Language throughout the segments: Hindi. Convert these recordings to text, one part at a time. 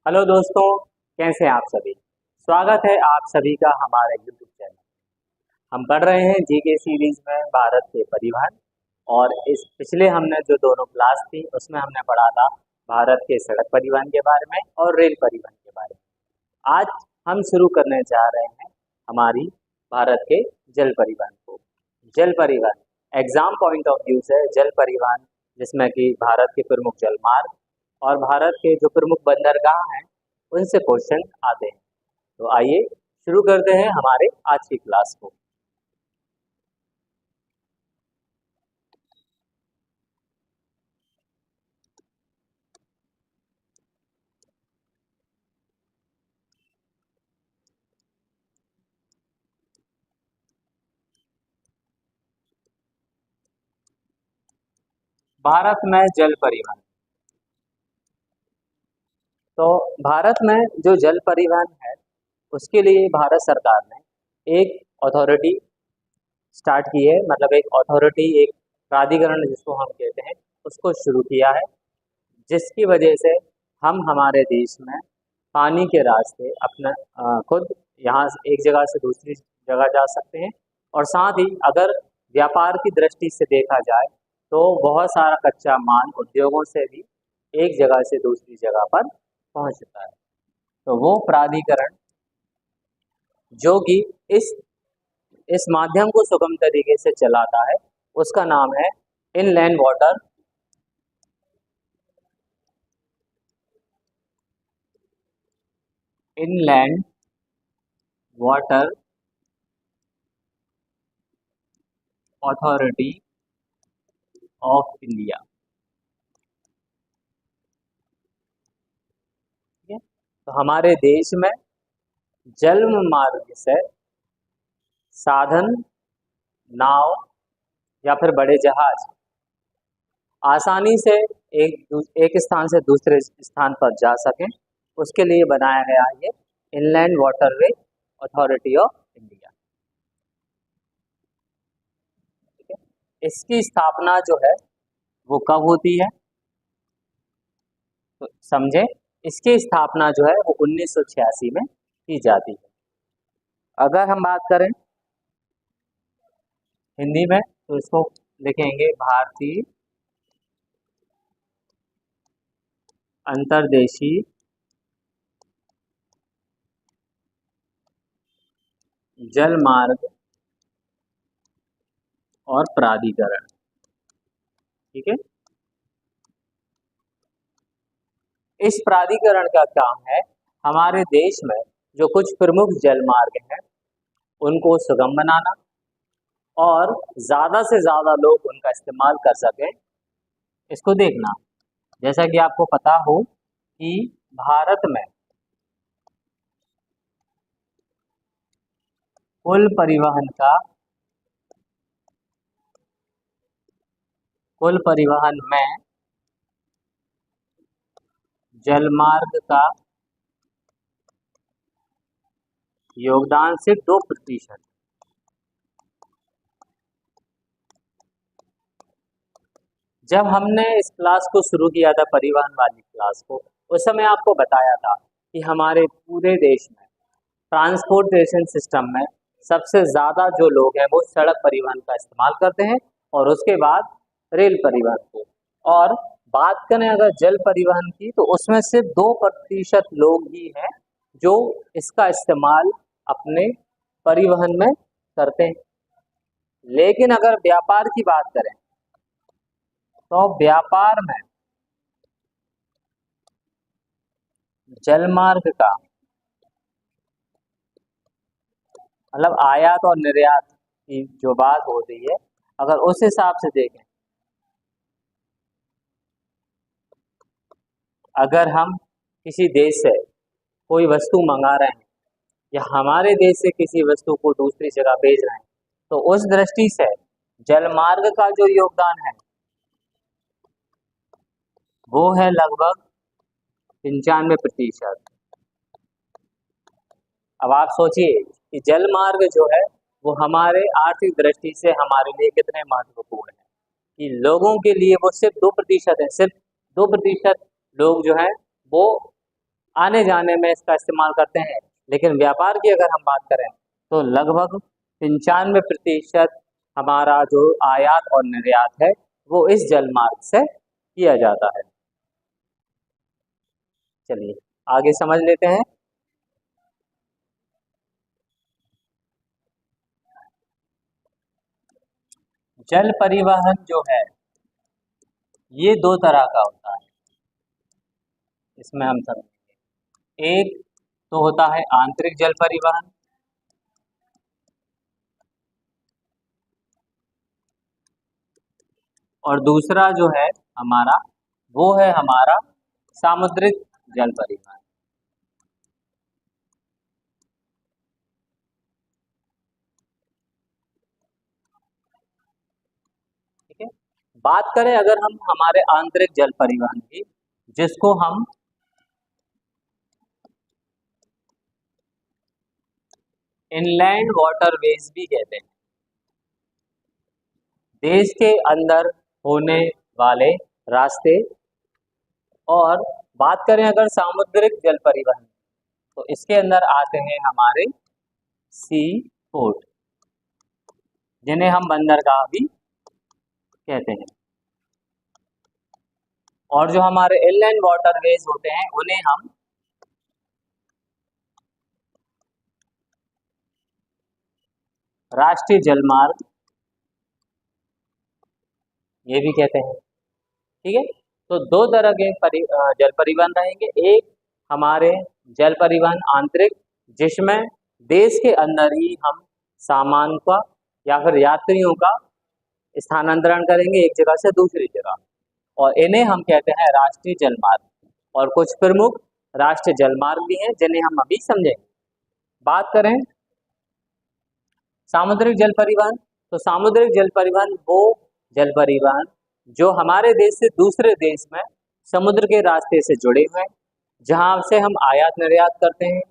हेलो दोस्तों, कैसे हैं आप सभी। स्वागत है आप सभी का हमारे यूट्यूब चैनल। हम पढ़ रहे हैं जीके सीरीज में भारत के परिवहन। और इस पिछले हमने जो दोनों क्लास थी उसमें हमने पढ़ा था भारत के सड़क परिवहन के बारे में और रेल परिवहन के बारे में। आज हम शुरू करने जा रहे हैं हमारी भारत के जल परिवहन को। जल परिवहन एग्जाम पॉइंट ऑफ व्यू से जल परिवहन, जिसमें कि भारत के प्रमुख जल मार्ग और भारत के जो प्रमुख बंदरगाह हैं उनसे क्वेश्चन आते हैं। तो आइए शुरू करते हैं हमारे आज की क्लास को। भारत में जल परिवहन। तो भारत में जो जल परिवहन है उसके लिए भारत सरकार ने एक अथॉरिटी स्टार्ट की है, मतलब एक अथॉरिटी, एक प्राधिकरण जिसको हम कहते हैं, उसको शुरू किया है, जिसकी वजह से हम हमारे देश में पानी के रास्ते अपना खुद यहाँ से एक जगह से दूसरी जगह जा सकते हैं। और साथ ही अगर व्यापार की दृष्टि से देखा जाए तो बहुत सारा कच्चा माल उद्योगों से भी एक जगह से दूसरी जगह पर पहुँचता है। तो वो प्राधिकरण जो कि इस इस माध्यम को सुगम तरीके से चलाता है उसका नाम है inland water inland water authority of India. ठीक है, तो हमारे देश में जल मार्ग से साधन, नाव या फिर बड़े जहाज आसानी से एक स्थान से दूसरे स्थान पर जा सकें, उसके लिए बनाया गया है ये inland waterway authority of India. ठीक है, इसकी स्थापना जो है वो कब होती है तो समझे। इसकी स्थापना जो है वो 1986 में की जाती है। अगर हम बात करें हिंदी में तो इसको लिखेंगे भारतीय अंतर्देशीय जल मार्ग और प्राधिकरण। ठीक है, इस प्राधिकरण का काम है हमारे देश में जो कुछ प्रमुख जल मार्ग हैं उनको सुगम बनाना और ज़्यादा से ज़्यादा लोग उनका इस्तेमाल कर सकें, इसको देखना। जैसा कि आपको पता हो कि भारत में कुल परिवहन का कुल परिवहन में जलमार्ग का योगदान सिर्फ 2%। जब हमने इस क्लास को शुरू किया था, परिवहन वाली क्लास को, उस समय आपको बताया था कि हमारे पूरे देश में ट्रांसपोर्टेशन सिस्टम में सबसे ज़्यादा जो लोग हैं वो सड़क परिवहन का इस्तेमाल करते हैं और उसके बाद रेल परिवहन को। और बात करें अगर जल परिवहन की तो उसमें सिर्फ 2% लोग ही हैं जो इसका इस्तेमाल अपने परिवहन में करते हैं। लेकिन अगर व्यापार की बात करें तो व्यापार में जलमार्ग का, मतलब आयात और निर्यात की जो बात होती है, अगर उस हिसाब से देखें, अगर हम किसी देश से कोई वस्तु मंगा रहे हैं या हमारे देश से किसी वस्तु को दूसरी जगह भेज रहे हैं तो उस दृष्टि से जलमार्ग का जो योगदान है वो है लगभग 95%। अब आप सोचिए कि जल मार्ग जो है वो हमारे आर्थिक दृष्टि से हमारे लिए कितने महत्वपूर्ण है, कि लोगों के लिए वो सिर्फ 2% है। सिर्फ 2% लोग जो हैं वो आने जाने में इसका इस्तेमाल करते हैं। लेकिन व्यापार की अगर हम बात करें तो लगभग 95% हमारा जो आयात और निर्यात है वो इस जलमार्ग से किया जाता है। चलिए आगे समझ लेते हैं। जल परिवहन जो है ये दो तरह का होता है, इसमें हम समझेंगे। एक तो होता है आंतरिक जल परिवहन, और दूसरा जो है हमारा वो है हमारा सामुद्रिक जल परिवहन। ठीक है, बात करें अगर हम हमारे आंतरिक जल परिवहन की, जिसको हम इनलैंड वाटरवेज भी कहते हैं, देश के अंदर होने वाले रास्ते। और बात करें अगर सामुद्रिक जल परिवहन, तो इसके अंदर आते हैं हमारे सी पोर्ट, जिन्हें हम बंदरगाह भी कहते हैं। और जो हमारे इनलैंड वाटरवेज होते हैं उन्हें हम राष्ट्रीय जलमार्ग ये भी कहते हैं। ठीक है, तो दो तरह के जल परिवहन रहेंगे। एक हमारे जल परिवहन आंतरिक, जिसमें देश के अंदर ही हम सामान का या फिर यात्रियों का स्थानांतरण करेंगे एक जगह से दूसरी जगह, और इन्हें हम कहते हैं राष्ट्रीय जलमार्ग। और कुछ प्रमुख राष्ट्रीय जलमार्ग भी हैं जिन्हें हम अभी समझेंगे। बात करें सामुद्रिक जल परिवहन, तो सामुद्रिक जल परिवहन वो जल परिवहन जो हमारे देश से दूसरे देश में समुद्र के रास्ते से जुड़े हुए हैं, जहां से हम आयात निर्यात करते हैं।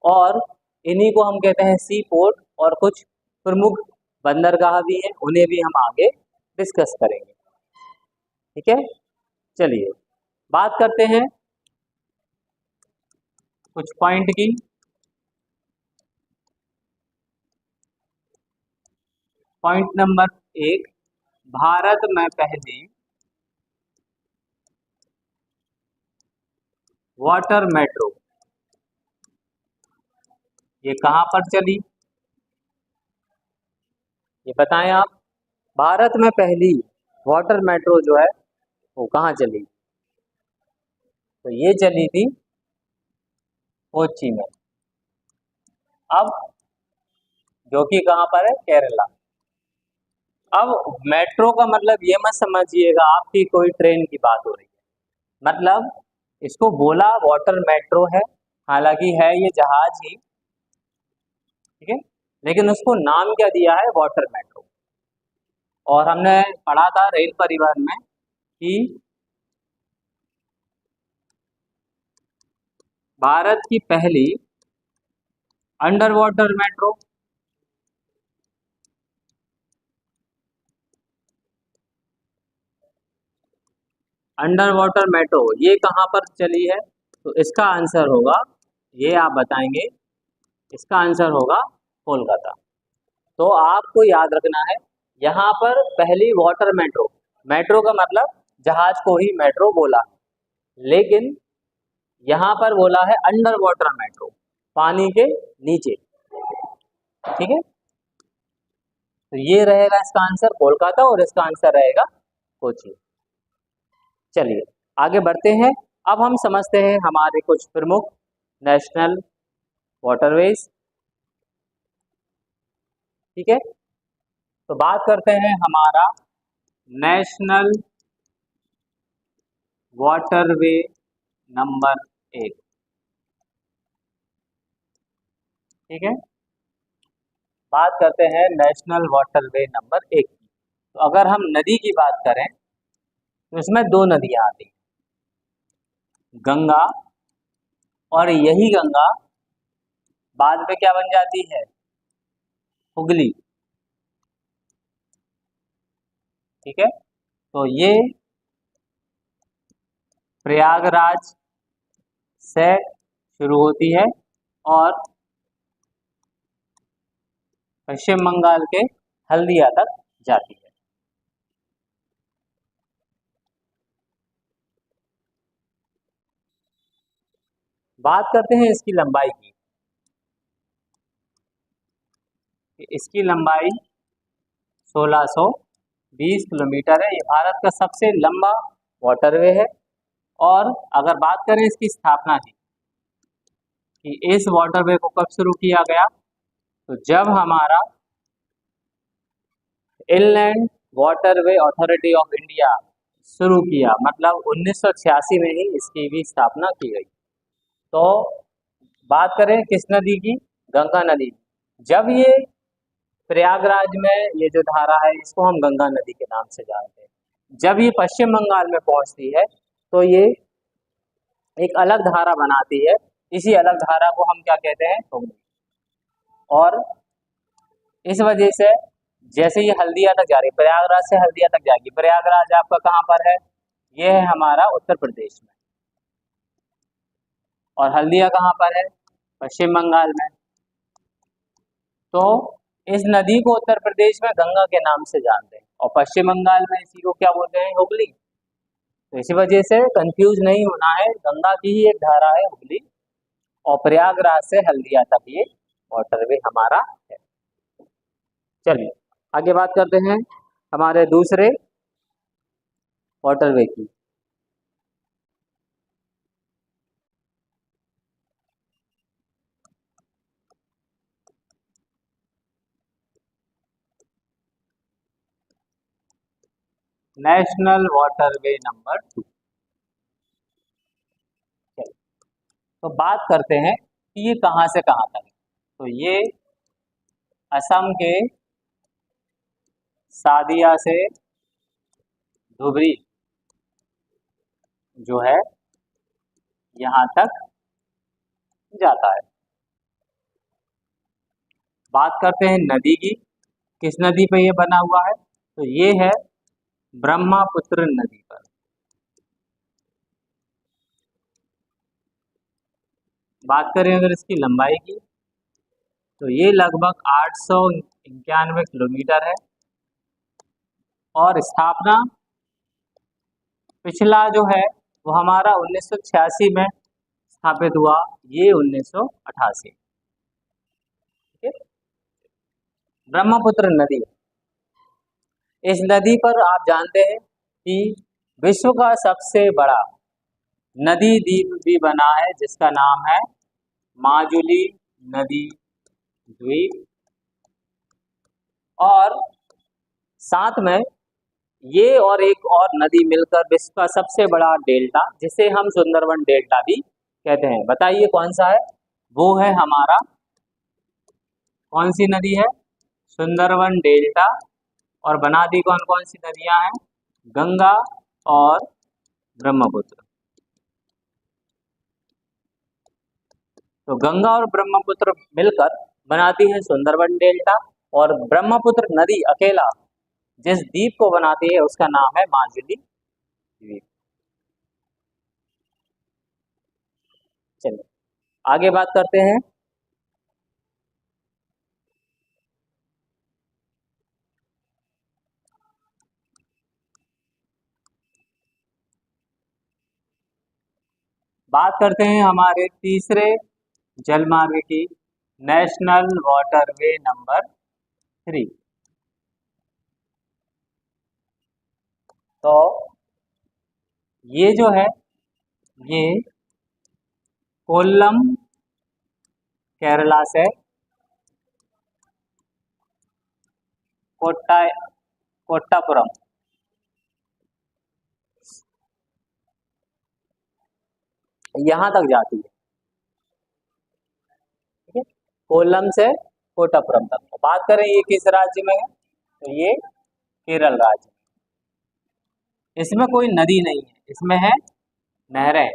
और इन्हीं को हम कहते हैं सी पोर्ट, और कुछ प्रमुख बंदरगाह भी हैं, उन्हें भी हम आगे डिस्कस करेंगे। ठीक है, चलिए बात करते हैं कुछ पॉइंट की। पॉइंट नंबर 1, भारत में पहली वाटर मेट्रो ये कहाँ पर चली, ये बताएं आप। भारत में पहली वाटर मेट्रो जो है वो कहाँ चली, तो ये चली थी कोच्चि में। अब जो कि कहाँ पर है, केरला। अब मेट्रो का मतलब ये मत समझिएगा आपकी कोई ट्रेन की बात हो रही है, मतलब इसको बोला वाटर मेट्रो है, हालांकि है ये जहाज ही। ठीक है, लेकिन उसको नाम क्या दिया है, वाटर मेट्रो। और हमने पढ़ा था रेल परिवहन में कि भारत की पहली under water metro, under water metro ये कहाँ पर चली है, तो इसका आंसर होगा, ये आप बताएंगे, इसका आंसर होगा कोलकाता। तो आपको याद रखना है यहाँ पर पहली वाटर मेट्रो, मेट्रो का मतलब जहाज को ही मेट्रो बोला, लेकिन यहाँ पर बोला है अंडर वाटर मेट्रो, पानी के नीचे। ठीक है, तो ये रहेगा इसका आंसर कोलकाता, और इसका आंसर रहेगा कोची। चलिए आगे बढ़ते हैं। अब हम समझते हैं हमारे कुछ प्रमुख नेशनल वाटरवेज। ठीक है, तो बात करते हैं हमारा नेशनल वाटरवे नंबर 1। ठीक है, बात करते हैं नेशनल वाटरवे नंबर 1 की। तो अगर हम नदी की बात करें तो इसमें दो नदियां आती हैं, गंगा, और यही गंगा बाद में क्या बन जाती है, हुगली। ठीक है, तो ये प्रयागराज से शुरू होती है और पश्चिम बंगाल के हल्दिया तक जाती है। बात करते हैं इसकी लंबाई की। इसकी लंबाई 1620 किलोमीटर है। ये भारत का सबसे लंबा वाटरवे है। और अगर बात करें इसकी स्थापना की कि इस वाटरवे को कब शुरू किया गया, तो जब हमारा inland waterway authority of India शुरू किया, मतलब 1986 में ही इसकी भी स्थापना की गई। तो बात करें किस नदी की, गंगा नदी। जब ये प्रयागराज में ये जो धारा है, इसको हम गंगा नदी के नाम से जानते हैं। जब ये पश्चिम बंगाल में पहुंचती है तो ये एक अलग धारा बनाती है। इसी अलग धारा को हम क्या कहते हैं, हुगली। और इस वजह से जैसे ये हल्दिया तक जा रही है, प्रयागराज से हल्दिया तक जाएगी। प्रयागराज आपका कहाँ पर है, ये है हमारा उत्तर प्रदेश में, और हल्दिया कहाँ पर है, पश्चिम बंगाल में। तो इस नदी को उत्तर प्रदेश में गंगा के नाम से जानते हैं और पश्चिम बंगाल में इसी को क्या बोलते हैं, हुगली। तो इसी वजह से कंफ्यूज नहीं होना है, गंगा की ही एक धारा है हुगली, और प्रयागराज से हल्दिया तक ये वाटरवे हमारा है। चलिए आगे बात करते हैं हमारे दूसरे वाटरवे की। National waterway number 2। तो बात करते हैं कि ये कहाँ से कहाँ तक है। तो ये असम के सादिया से धुबरी जो है यहाँ तक जाता है। बात करते हैं नदी की, किस नदी पे ये बना हुआ है, तो ये है ब्रह्मपुत्र नदी पर। बात करें अगर इसकी लंबाई की, तो ये लगभग 891 किलोमीटर है। और स्थापना पिछला जो है वो हमारा 1986 में स्थापित हुआ, ये 1988। ठीक है, ब्रह्मपुत्र नदी। इस नदी पर आप जानते हैं कि विश्व का सबसे बड़ा नदी द्वीप भी बना है, जिसका नाम है माजुली नदी द्वीप। और साथ में ये और एक और नदी मिलकर विश्व का सबसे बड़ा डेल्टा, जिसे हम सुंदरवन डेल्टा भी कहते हैं। बताइए कौन सा है, वो है हमारा, कौन सी नदी है, सुंदरवन डेल्टा। और बनाती कौन कौन सी नदियां हैं, गंगा और ब्रह्मपुत्र। तो गंगा और ब्रह्मपुत्र मिलकर बनाती है सुंदरवन डेल्टा, और ब्रह्मपुत्र नदी अकेला जिस द्वीप को बनाती है उसका नाम है माजुली द्वीप। चलिए आगे बात करते हैं। बात करते हैं हमारे तीसरे जलमार्ग की, नेशनल वाटरवे नंबर 3। तो ये जो है, ये कोल्लम केरला से कोट्टा कोट्टापुरम, यहाँ तक जाती है। ठीक है, कोल्लम से कोट्टापुरम तक। बात करें ये किस राज्य में है, तो ये केरल राज्य। इसमें कोई नदी नहीं है, इसमें है नहरें।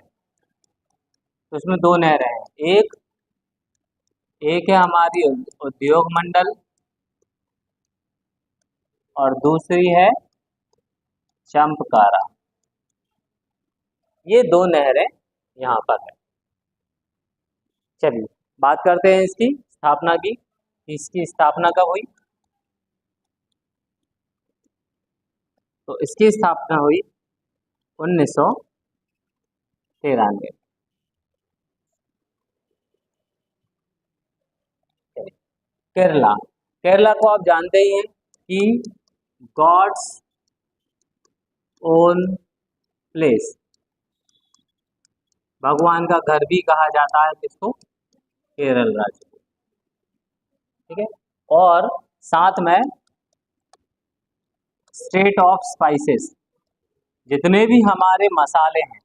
तो इसमें दो नहरें हैं, एक है हमारी उद्योग मंडल और दूसरी है चंपकारा। ये दो नहरें यहाँ पर है। चलिए बात करते हैं इसकी स्थापना की। इसकी स्थापना कब हुई? तो इसकी स्थापना हुई 1993। केरला, केरला को आप जानते ही हैं कि गॉड्स ओन प्लेस, भगवान का घर भी कहा जाता है किसको? केरल राज्य को। ठीक है, और साथ में स्टेट ऑफ स्पाइसेस, जितने भी हमारे मसाले हैं,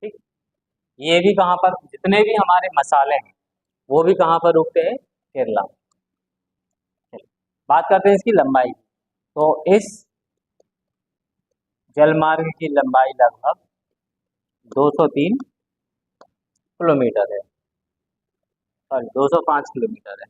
ठीक, ये भी कहाँ पर, जितने भी हमारे मसाले हैं वो भी कहाँ पर उगते हैं? केरला में। बात करते हैं इसकी लंबाई। तो इस जलमार्ग की लंबाई लगभग 203 किलोमीटर है, सॉरी 205 किलोमीटर है।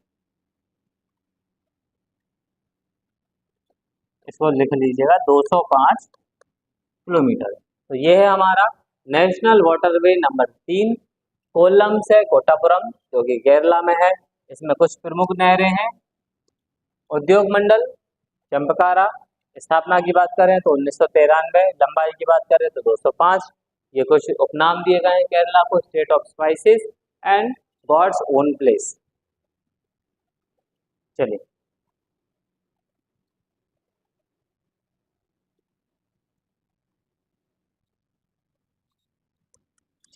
इसको लिख लीजिएगा, 205 किलोमीटर। तो ये है हमारा नेशनल वाटरवे नंबर 3, कोल्लम से कोट्टापुरम, जो कि केरला में है। इसमें कुछ प्रमुख नहरें हैं। उद्योग मंडल चंपकारा, स्थापना की बात करें तो 1993, लंबाई की बात करें तो 205। ये कुछ उपनाम दिए गए हैं केरला को, state of spices and God's own place. चलिए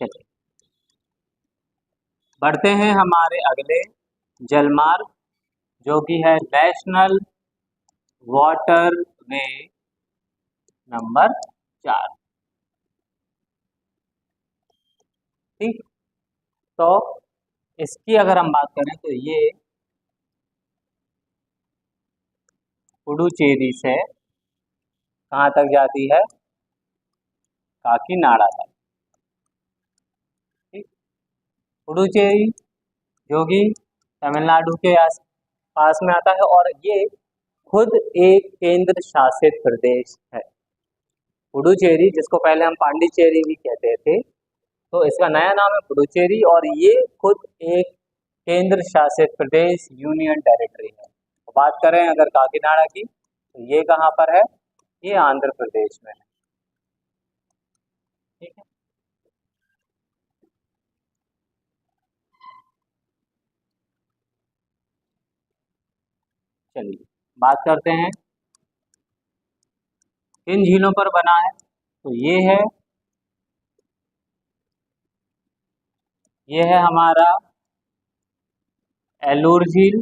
चलिए बढ़ते हैं हमारे अगले जलमार्ग, जो कि है नेशनल वाटरवे नंबर 4। ठीक, तो इसकी अगर हम बात करें तो ये पुडुचेरी से कहाँ तक जाती है? काकीनाडा तक। ठीक, पुडुचेरी जो कि तमिलनाडु के आस पास में आता है, और ये खुद एक केंद्र शासित प्रदेश है। पुडुचेरी, जिसको पहले हम पांडिचेरी भी कहते थे, तो इसका नया नाम है पुडुचेरी, और ये खुद एक केंद्र शासित प्रदेश, यूनियन टेरिटरी है। तो बात करें अगर काकीनाडा की, तो ये कहाँ पर है? ये आंध्र प्रदेश में है। ठीक है, चलिए बात करते हैं किन झीलों पर बना है। तो ये है हमारा एलूर झील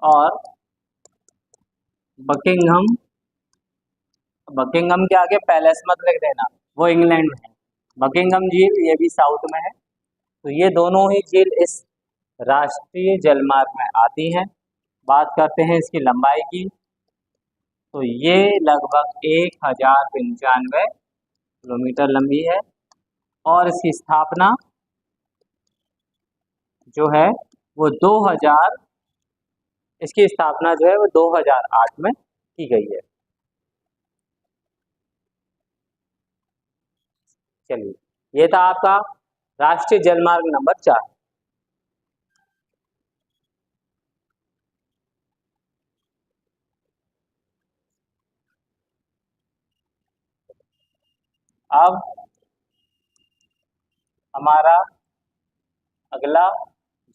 और बकिंगम। बकिंगम के आगे पैलेस मत लिख देना, वो इंग्लैंड में है। बकिंगम झील ये भी साउथ में है। तो ये दोनों ही झील इस राष्ट्रीय जलमार्ग में आती हैं। बात करते हैं इसकी लंबाई की, तो ये लगभग 1095 किलोमीटर लंबी है, और इसकी स्थापना जो है वो 2000, इसकी स्थापना जो है वो 2008 में की गई है। चलिए, ये था आपका राष्ट्रीय जलमार्ग नंबर 4। अब हमारा अगला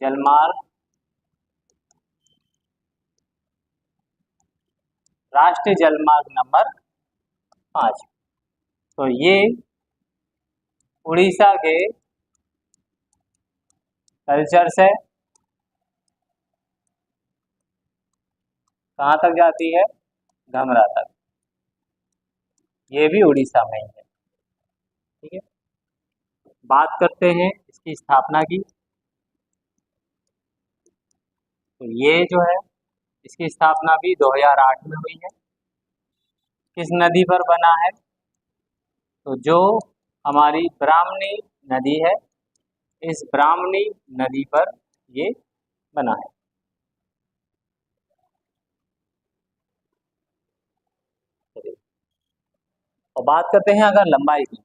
जलमार्ग राष्ट्रीय जलमार्ग नंबर 5। तो ये उड़ीसा के कल्चर से कहाँ तक जाती है? धमरा तक। ये भी उड़ीसा में ही है। ठीक है, बात करते हैं इसकी स्थापना की। तो ये जो है, इसकी स्थापना भी 2008 में हुई है। किस नदी पर बना है? तो जो हमारी ब्राह्मणी नदी है, इस ब्राह्मणी नदी पर ये बना है। और बात करते हैं अगर लंबाई की,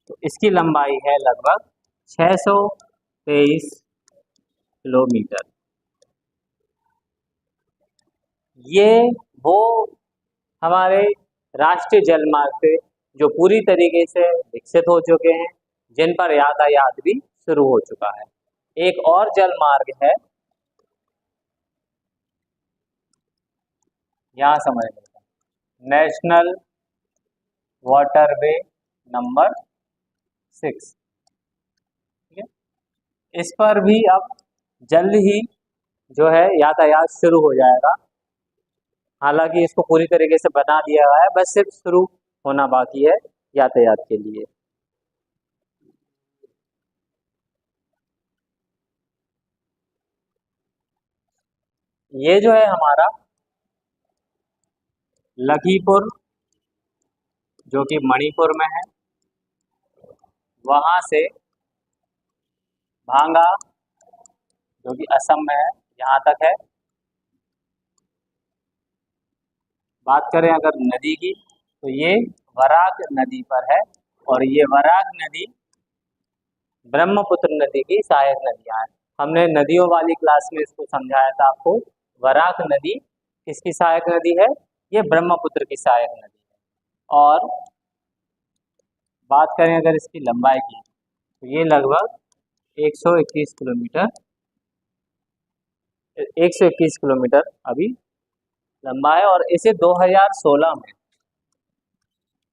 तो इसकी लंबाई है लगभग 623 किलोमीटर। ये वो हमारे राष्ट्रीय जलमार्ग थे जो पूरी तरीके से विकसित हो चुके हैं, जिन पर यातायात भी शुरू हो चुका है। एक और जलमार्ग है, यहाँ समझ लेते हैं, नेशनल वाटरवे नंबर 6। ठीक है, इस पर भी अब जल्द ही जो है यातायात शुरू हो जाएगा। हालांकि इसको पूरी तरीके से बना दिया गया है, बस सिर्फ शुरू होना बाकी है यातायात के लिए। ये जो है हमारा लखीपुर, जो कि मणिपुर में है, वहां से भांगा, जो कि असम में है, यहाँ तक है। बात करें अगर नदी की, तो ये वराग नदी पर है, और ये वराग नदी ब्रह्मपुत्र नदी की सहायक नदियां हैं। हमने नदियों वाली क्लास में इसको समझाया था आपको। वराग नदी किसकी सहायक नदी है? ये ब्रह्मपुत्र की सहायक नदी है। और बात करें अगर इसकी लंबाई की, तो ये लगभग 121 किलोमीटर 121 किलोमीटर अभी लंबा है, और इसे 2016 में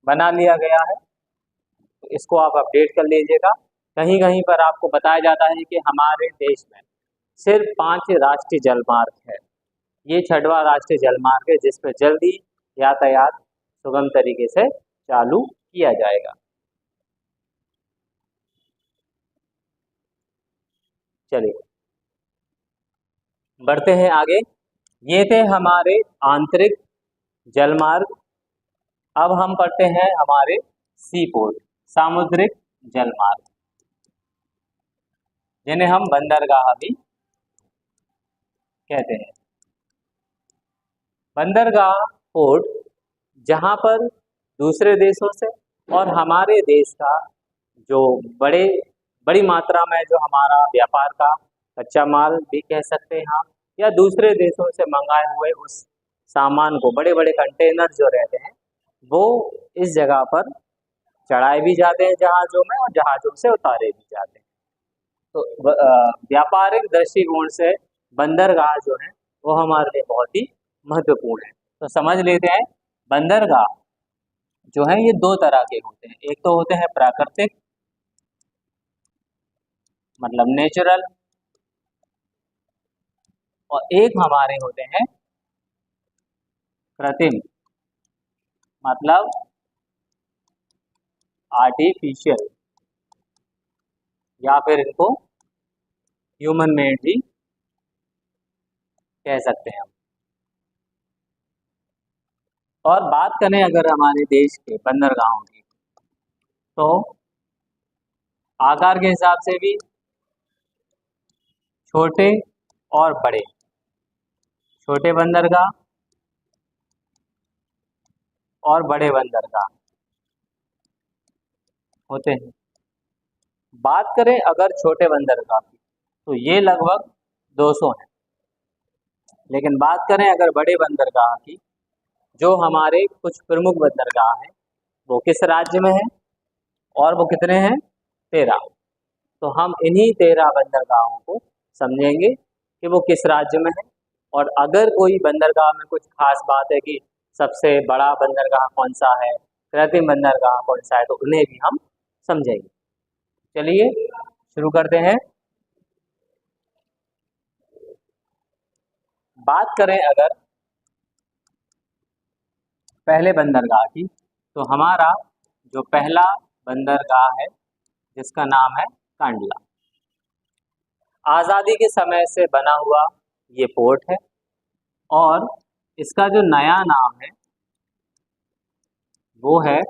बना लिया गया है। तो इसको आप अपडेट कर लीजिएगा। कहीं कहीं पर आपको बताया जाता है कि हमारे देश में सिर्फ 5 राष्ट्रीय जलमार्ग है। ये 6वां राष्ट्रीय जलमार्ग है जिस पर जल्दी यातायात सुगम तरीके से चालू किया जाएगा। चलिए बढ़ते हैं आगे। ये थे हमारे आंतरिक जलमार्ग। अब हम पढ़ते हैं हमारे सी पोर्ट, सामुद्रिक जलमार्ग, जिन्हें हम बंदरगाह भी कहते हैं। बंदरगाह पोर्ट, जहां पर दूसरे देशों से और हमारे देश का जो बड़ी मात्रा में जो हमारा व्यापार का कच्चा माल भी कह सकते हैं हम, या दूसरे देशों से मंगाए हुए उस सामान को, बड़े बड़े कंटेनर जो रहते हैं, वो इस जगह पर चढ़ाए भी जाते हैं जहाज़ों में, और जहाज़ों से उतारे भी जाते हैं। तो व्यापारिक दृष्टिकोण से बंदरगाह जो है वो हमारे लिए बहुत ही महत्वपूर्ण है। तो समझ लेते हैं, बंदरगाह जो है ये 2 तरह के होते हैं। एक तो होते हैं प्राकृतिक, मतलब नेचुरल, और एक हमारे होते हैं कृत्रिम, मतलब आर्टिफिशियल, या फिर इनको ह्यूमन मेड भी कह सकते हैं हम। और बात करें अगर हमारे देश के बंदरगाहों की, तो आकार के हिसाब से भी छोटे और बड़े, छोटे बंदरगाह और बड़े बंदरगाह होते हैं। बात करें अगर छोटे बंदरगाह की, तो ये लगभग 200 हैं। लेकिन बात करें अगर बड़े बंदरगाह की, जो हमारे कुछ प्रमुख बंदरगाह हैं, वो किस राज्य में है, और वो कितने हैं? 13। तो हम इन्हीं 13 बंदरगाहों को समझेंगे कि वो किस राज्य में है, और अगर कोई बंदरगाह में कुछ खास बात है कि सबसे बड़ा बंदरगाह कौन सा है, कृत्रिम बंदरगाह कौन सा है, तो उन्हें भी हम समझेंगे। चलिए शुरू करते हैं। बात करें अगर पहले बंदरगाह की, तो हमारा जो पहला बंदरगाह है जिसका नाम है कांडला। आज़ादी के समय से बना हुआ ये पोर्ट है, और इसका जो नया नाम है वो है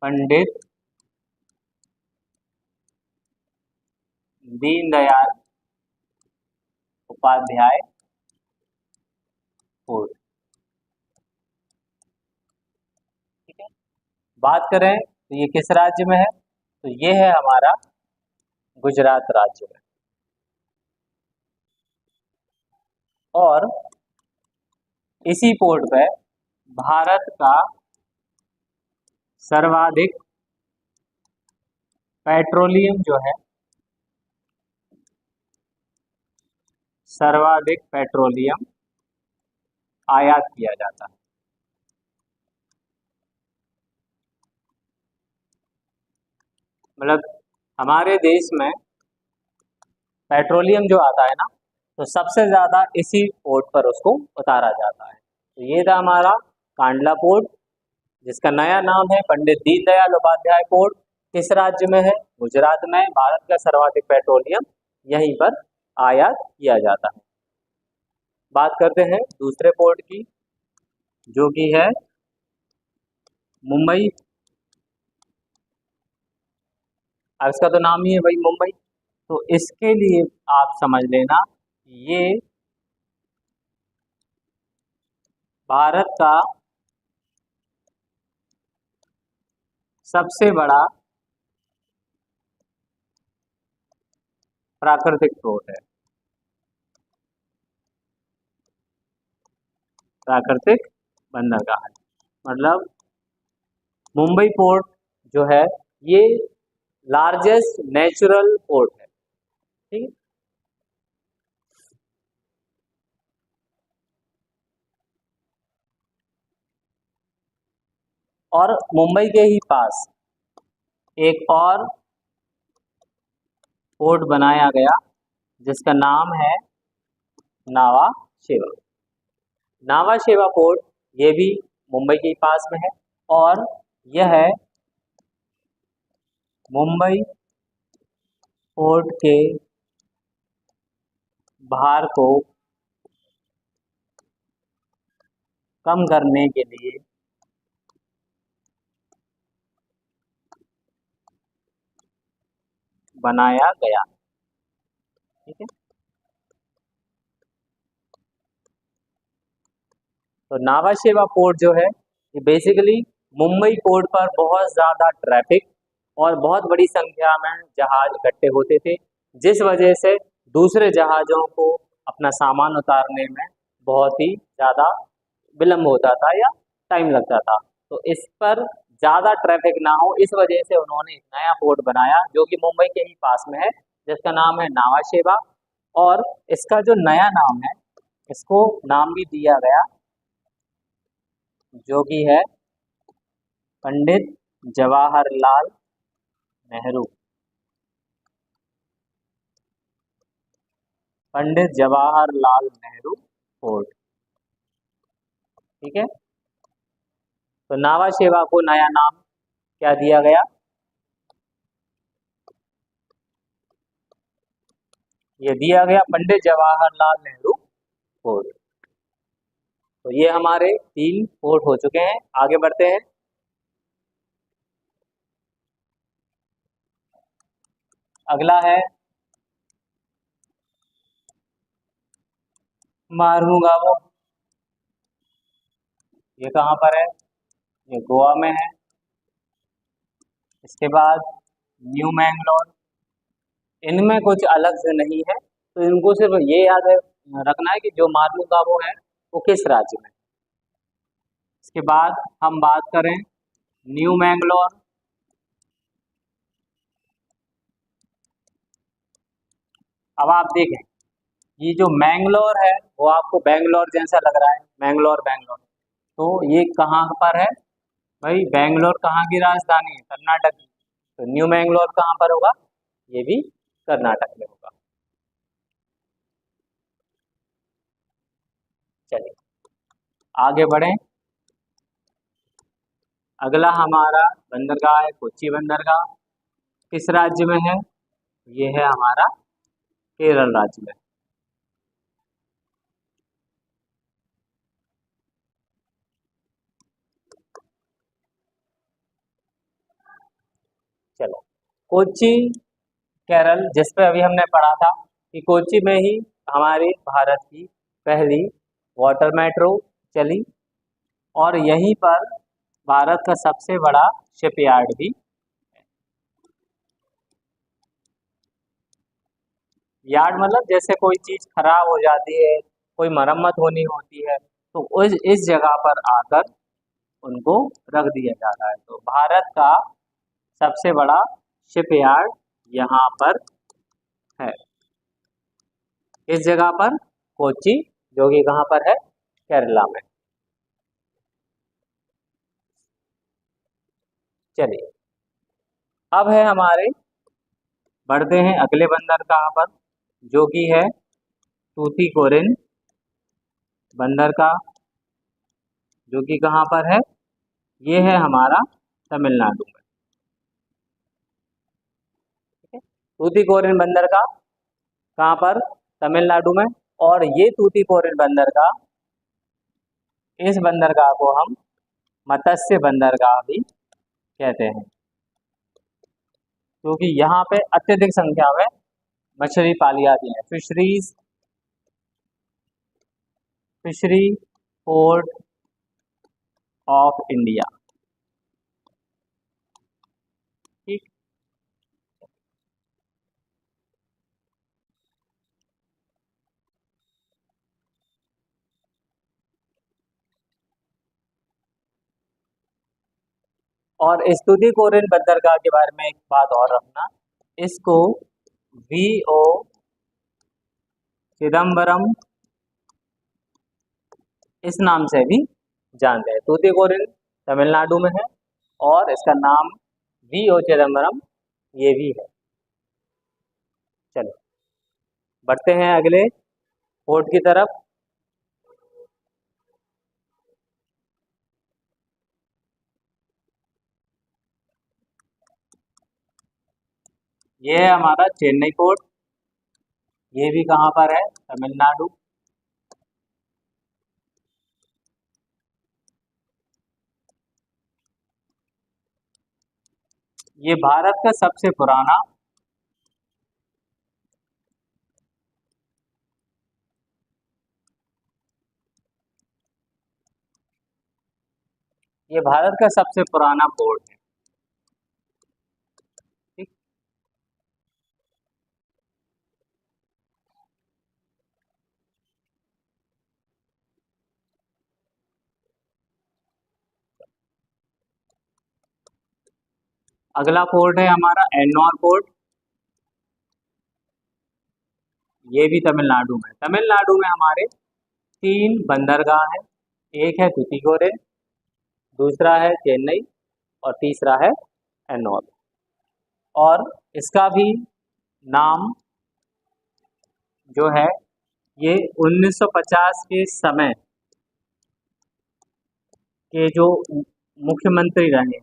पंडित दीनदयाल उपाध्याय पोर्ट। ठीक है, बात करें तो ये किस राज्य में है, तो ये है हमारा गुजरात राज्य में। और इसी पोर्ट पे भारत का सर्वाधिक पेट्रोलियम जो है, सर्वाधिक पेट्रोलियम आयात किया जाता है। मतलब हमारे देश में पेट्रोलियम जो आता है ना, तो सबसे ज़्यादा इसी पोर्ट पर उसको उतारा जाता है। तो ये था हमारा कांडला पोर्ट, जिसका नया नाम है पंडित दीनदयाल उपाध्याय पोर्ट। किस राज्य में है, गुजरात में। भारत का सर्वाधिक पेट्रोलियम यहीं पर आयात किया जाता है। बात करते हैं दूसरे पोर्ट की, जो कि है मुंबई। अब इसका तो नाम ही है भाई मुंबई, तो इसके लिए आप समझ लेना ये भारत का सबसे बड़ा प्राकृतिक स्रोत है, प्राकृतिक बंदरगाह है। मतलब मुंबई पोर्ट जो है ये लार्जेस्ट नेचुरल पोर्ट है। ठीक है, और मुंबई के ही पास एक और पोर्ट बनाया गया, जिसका नाम है नावा शेवा। नावा शेवा पोर्ट ये भी मुंबई के ही पास में है, और यह है मुंबई पोर्ट के भार को कम करने के लिए बनाया गया। ठीक है, तो नावा शेवा पोर्ट जो है ये बेसिकली मुंबई पोर्ट पर बहुत ज़्यादा ट्रैफिक और बहुत बड़ी संख्या में जहाज इकट्ठे होते थे, जिस वजह से दूसरे जहाज़ों को अपना सामान उतारने में बहुत ही ज़्यादा विलम्ब होता था या टाइम लगता था। तो इस पर ज़्यादा ट्रैफिक ना हो, इस वजह से उन्होंने एक नया पोर्ट बनाया जो कि मुंबई के ही पास में है, जिसका नाम है नावा शेवा। और इसका जो नया नाम है, इसको नाम भी दिया गया जो कि है पंडित जवाहरलाल नेहरू। पंडित जवाहरलाल नेहरू पोर्ट। ठीक है, तो नावा शेवा को नया नाम क्या दिया गया, ये दिया गया पंडित जवाहरलाल नेहरू पोर्ट। तो ये हमारे 3 पोर्ट हो चुके हैं। आगे बढ़ते हैं। अगला है मार्मुगावो। ये कहाँ पर है, ये गोवा में है। इसके बाद न्यू मैंगलोर। इनमें कुछ अलग से नहीं है, तो इनको सिर्फ ये याद रखना है कि जो मार्मुगावो है वो किस राज्य में है। इसके बाद हम बात करें न्यू मैंगलोर। अब आप देखें, ये जो मैंगलोर है वो आपको बैंगलोर जैसा लग रहा है, मैंगलोर बैंगलोर, तो ये कहाँ पर है भाई, बैंगलोर कहाँ की राजधानी है, कर्नाटक की। तो न्यू मैंगलोर कहाँ पर होगा, ये भी कर्नाटक में होगा। चलिए आगे बढ़ें। अगला हमारा बंदरगाह है कोच्चि बंदरगाह। किस राज्य में है, ये है हमारा केरल राज्य में। चलो, कोच्चि केरल, जिस पे अभी हमने पढ़ा था कि कोच्चि में ही हमारे भारत की पहली वाटर मेट्रो चली, और यहीं पर भारत का सबसे बड़ा शिपयार्ड भी। यार्ड मतलब जैसे कोई चीज खराब हो जाती है, कोई मरम्मत होनी होती है, तो उस इस जगह पर आकर उनको रख दिया जाता है। तो भारत का सबसे बड़ा शिपयार्ड यहाँ पर है। इस जगह पर कोच्चि, जो कि कहाँ पर है, केरला में। चलिए, अब है हमारे, बढ़ते हैं अगले बंदर कहाँ पर, जो कि है तूतीकोरिन बंदरगाह, जो कि कहाँ पर है, ये है हमारा तमिलनाडु में। ठीक है, तूतीकोरिन बंदरगाह कहाँ पर, तमिलनाडु में। और ये तूतीकोरिन बंदरगाह, इस बंदरगाह को हम मत्स्य बंदरगाह भी कहते हैं, क्योंकि यहाँ पे अत्यधिक संख्या में मछली पाली जाती है। Fishery port of India. ठीक, और इस तूतीकोरिन बंदरगाह के बारे में एक बात और रखना, इसको वीओ चिदम्बरम इस नाम से भी जानते हैं। तूतीकोरिन तमिलनाडु में है और इसका नाम वीओ चिदम्बरम ये भी है। चलो, बढ़ते हैं अगले पोर्ट की तरफ। ये है हमारा चेन्नई पोर्ट, ये भी कहाँ पर है, तमिलनाडु। ये भारत का सबसे पुराना ये भारत का सबसे पुराना पोर्ट है। ठीक, अगला पोर्ट है हमारा एन्नौर पोर्ट, ये भी तमिलनाडु में। तमिलनाडु में हमारे 3 बंदरगाह हैं, एक है तूतीकोरिन, दूसरा है चेन्नई, और तीसरा है एन्नौर। और इसका भी नाम जो है, ये 1950 के समय के जो मुख्यमंत्री रहे,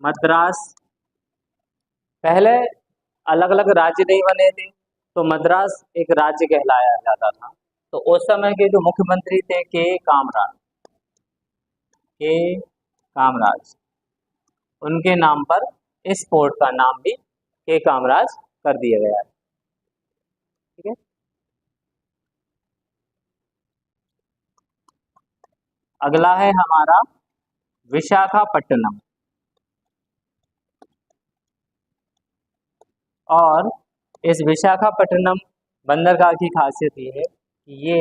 मद्रास, पहले अलग अलग राज्य नहीं बने थे, तो मद्रास एक राज्य कहलाया जाता था। तो उस समय के जो मुख्यमंत्री थे, के कामराज, उनके नाम पर इस पोर्ट का नाम भी के कामराज कर दिया गया है। ठीक है, अगला है हमारा विशाखापट्टनम। और इस विशाखापट्टनम बंदरगाह की खासियत ये है कि ये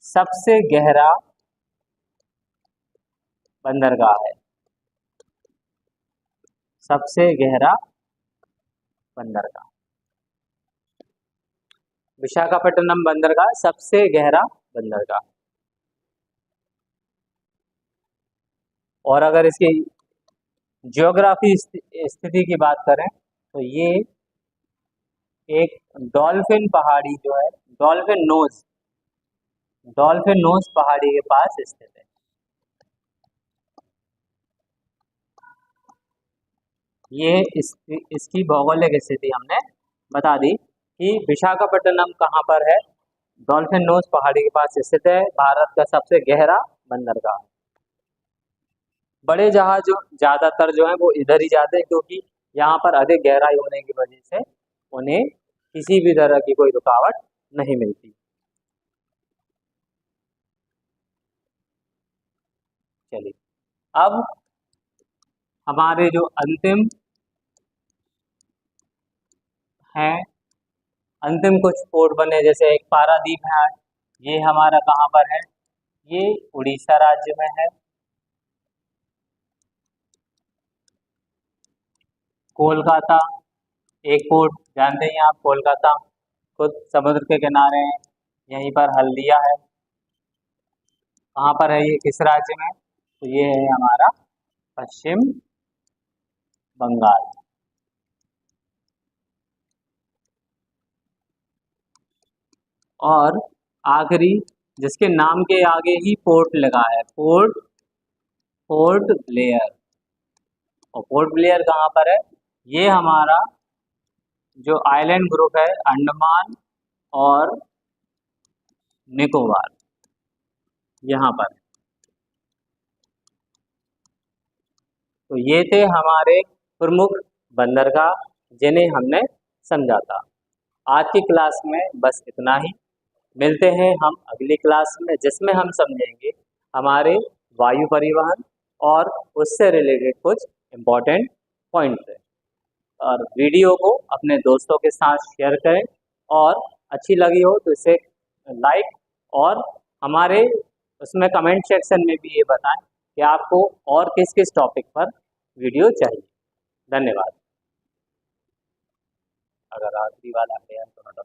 सबसे गहरा बंदरगाह है, सबसे गहरा बंदरगाह। विशाखापट्टनम बंदरगाह सबसे गहरा बंदरगाह। और अगर इसकी ज्योग्राफी स्थिति की बात करें, तो ये एक डॉल्फिन पहाड़ी जो है, डॉल्फिन नोज पहाड़ी के पास स्थित है। ये इसकी भौगोलिक स्थिति हमने बता दी कि विशाखापट्टनम कहाँ पर है, डॉल्फिन नोज पहाड़ी के पास स्थित है, भारत का सबसे गहरा बंदरगाह। बड़े जहाज जो ज़्यादातर जो हैं वो इधर ही जाते हैं, क्योंकि यहाँ पर अधिक गहराई होने की वजह से उन्हें किसी भी तरह की कोई रुकावट नहीं मिलती। चलिए, अब हमारे जो अंतिम हैं, अंतिम कुछ पोर्ट बने, जैसे एक पारादीप है, ये हमारा कहाँ पर है, ये उड़ीसा राज्य में है। कोलकाता एक पोर्ट जानते हैं आप, कोलकाता खुद समुद्र के किनारे है। यहीं पर हल्दिया है, कहाँ पर है ये, किस राज्य में, तो ये है हमारा पश्चिम बंगाल। और आखिरी, जिसके नाम के आगे ही पोर्ट लगा है, पोर्ट ब्लेयर। और पोर्ट ब्लेयर कहाँ पर है, ये हमारा जो आइलैंड ग्रुप है, अंडमान और निकोबार, यहाँ पर। तो ये थे हमारे प्रमुख बंदरगाह जिन्हें हमने समझा था। आज की क्लास में बस इतना ही। मिलते हैं हम अगली क्लास में, जिसमें हम समझेंगे हमारे वायु परिवहन और उससे रिलेटेड कुछ इम्पोर्टेंट पॉइंट्स हैं। और वीडियो को अपने दोस्तों के साथ शेयर करें, और अच्छी लगी हो तो इसे लाइक, और हमारे उसमें कमेंट सेक्शन में भी ये बताएं कि आपको और किस किस टॉपिक पर वीडियो चाहिए। धन्यवाद। अगर आखिरी वाला है तो